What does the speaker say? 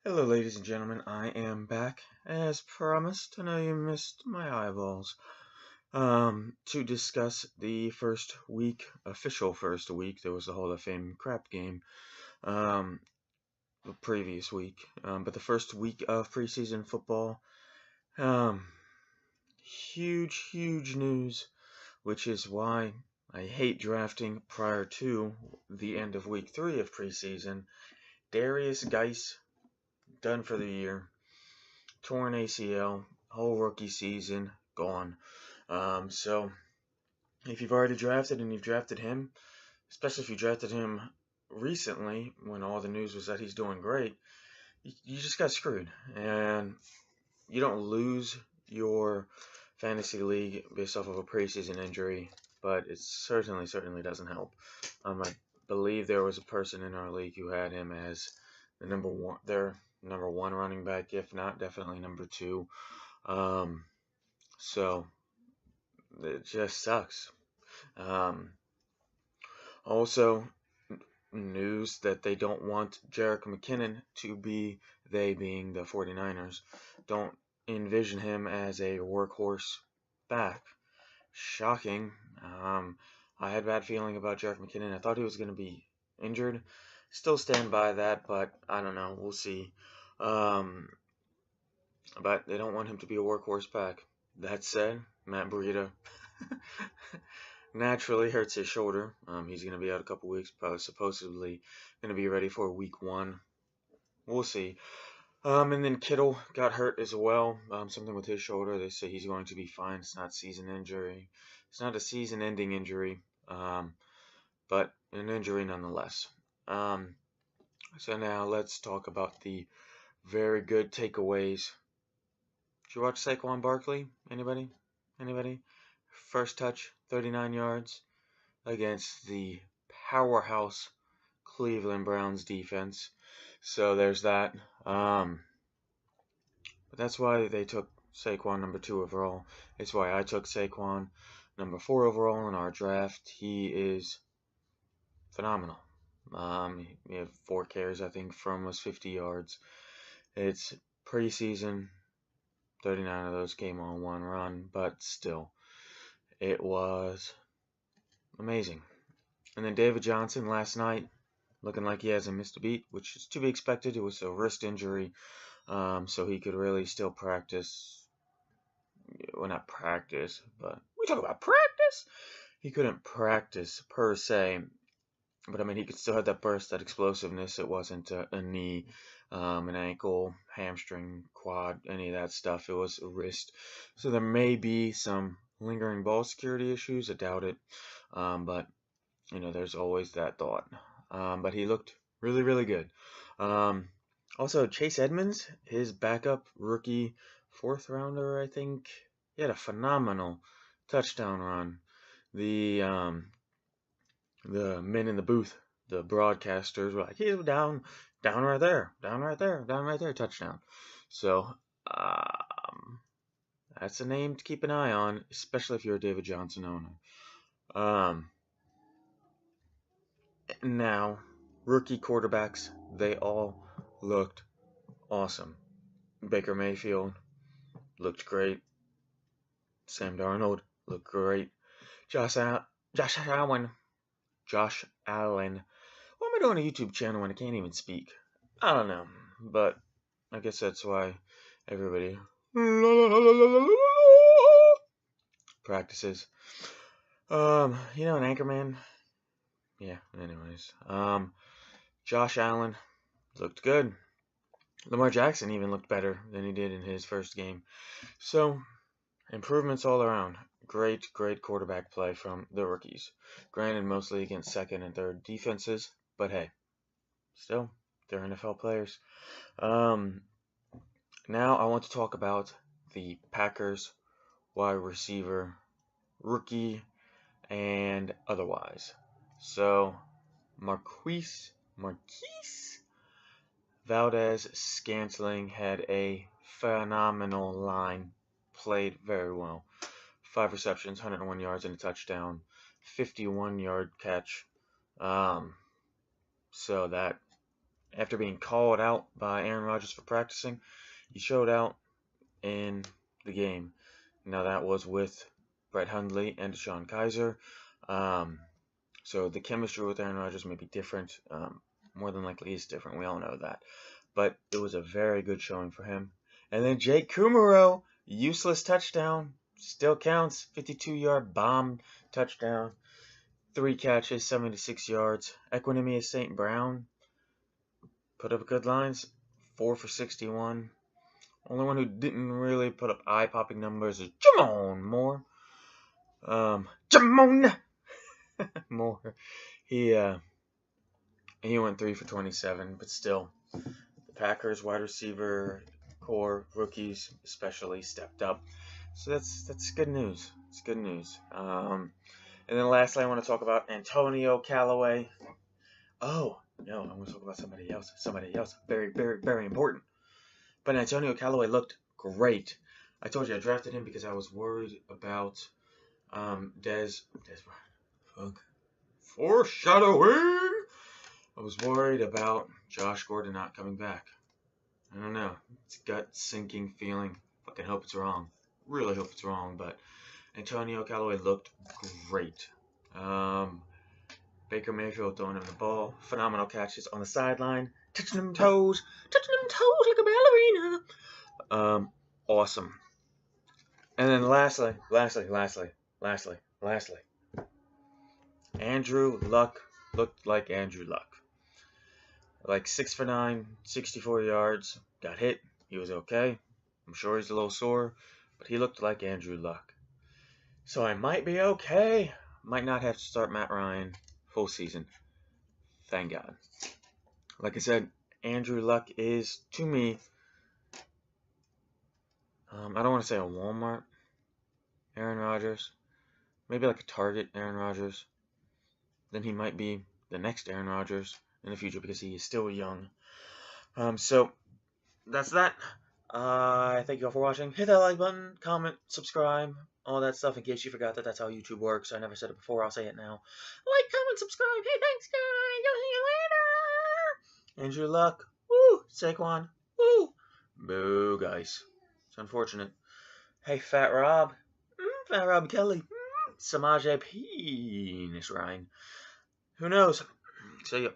Hello, ladies and gentlemen. I am back, as promised. I know you missed my eyeballs. To discuss the official first week. There was the Hall of Fame crap game, the previous week. But the first week of preseason football, um, huge news, which is why I hate drafting prior to the end of week 3 of preseason. Guice, done for the year. Torn ACL, whole rookie season, gone. So if you've already drafted and you've drafted him, especially if you drafted him recently when all the news was that he's doing great, you just got screwed. And you don't lose your fantasy league based off of a preseason injury, but it certainly doesn't help. I believe there was a person in our league who had him as the their number one running back, if not definitely number 2. So it just sucks. Also, news that they don't want Jerick McKinnon to be, they being the 49ers, don't envision him as a workhorse back. Shocking. I had a bad feeling about Jerick McKinnon. I thought he was going to be injured. Still stand by that, but I don't know. We'll see. But they don't want him to be a workhorse back. That said, Matt Breida naturally hurts his shoulder. He's going to be out a couple weeks, probably supposedly going to be ready for week 1. We'll see. And then Kittle got hurt as well. Something with his shoulder. They say he's going to be fine. It's not season injury. It's not a season-ending injury, but an injury nonetheless. So now let's talk about the very good takeaways. Did you watch Saquon Barkley? Anybody? First touch, 39 yards against the powerhouse Cleveland Browns defense. So there's that. But that's why they took Saquon number 2 overall. It's why I took Saquon number 4 overall in our draft. He is phenomenal. He had 4 carries, I think, for almost 50 yards. It's preseason. 39 of those came on one run, but still, it was amazing. And then David Johnson last night, looking like he hasn't missed a beat, which is to be expected. It was a wrist injury, so he could really still practice. Well, not practice, but we talk about practice. He couldn't practice per se, but I mean, he could still have that burst, that explosiveness. It wasn't a knee, an ankle, hamstring, quad, any of that stuff. It was a wrist. So there may be some lingering ball security issues. I doubt it. But, there's always that thought. But he looked really good. Also, Chase Edmonds, his backup rookie 4th rounder, I think, he had a phenomenal touchdown run. The men in the booth, the broadcasters, were like, he's down right there, touchdown. So, that's a name to keep an eye on, especially if you're a David Johnson owner. Now, rookie quarterbacks, they all looked awesome. Baker Mayfield looked great. Sam Darnold looked great. Josh Allen. Why am I doing a YouTube channel when I can't even speak? I don't know, but I guess that's why everybody practices. An Anchorman. Yeah, anyways. Josh Allen looked good. Lamar Jackson even looked better than he did in his first game. So, improvements all around. Great quarterback play from the rookies. Granted, mostly against 2nd and 3rd defenses, but hey, still, they're NFL players. Now I want to talk about the Packers wide receiver, rookie and otherwise. So, Marquise Valdez-Scantling had a phenomenal line. Played very well. 5 receptions, 101 yards, and a touchdown. 51-yard catch. So that after being called out by Aaron Rodgers for practicing, he showed out in the game. Now that was with Brett Hundley and Deshaun Kaiser. So the chemistry with Aaron Rodgers may be different. More than likely is different. We all know that. But it was a very good showing for him. And then Jake Kumaro, useless touchdown. Still counts. 52-yard bomb touchdown. 3 catches, 76 yards. Equinemius St. Brown put up good lines. 4 for 61. Only one who didn't really put up eye-popping numbers is Jamon Moore. Jamon Moore. He went 3 for 27, but still, the Packers wide receiver core rookies especially stepped up. So that's good news. It's good news. And then lastly, I want to talk about Antonio Callaway. Oh no, I want to talk about somebody else. Somebody else. Very, very, very important. But Antonio Callaway looked great. I told you I drafted him because I was worried about foreshadowing. I was worried about Josh Gordon not coming back. I don't know. It's a gut-sinking feeling. Fucking hope it's wrong. Really hope it's wrong, but Antonio Callaway looked great. Baker Mayfield throwing him the ball. Phenomenal catches on the sideline. Touching them toes like a ballerina. Awesome. And then lastly, Andrew Luck looked like Andrew Luck. Like 6 for 9, 64 yards. Got hit. He was okay. I'm sure he's a little sore, but he looked like Andrew Luck. So I might be okay. Might not have to start Matt Ryan full season. Thank God. Like I said, Andrew Luck is, to me, I don't want to say a Walmart Aaron Rodgers. Maybe like a Target Aaron Rodgers. Then he might be the next Aaron Rodgers in the future because he is still young. So that's that. Thank you all for watching. Hit that like button, comment, subscribe, all that stuff in case you forgot that that's how YouTube works. I never said it before. I'll say it now. Like, comment, subscribe. Hey, thanks, guys. I'll see you later. Andrew Luck. Woo. Saquon. Woo. Boo, guys. It's unfortunate. Hey, Fat Rob. Fat Rob Kelly. Samaje Penis Ryan. Who knows? See ya.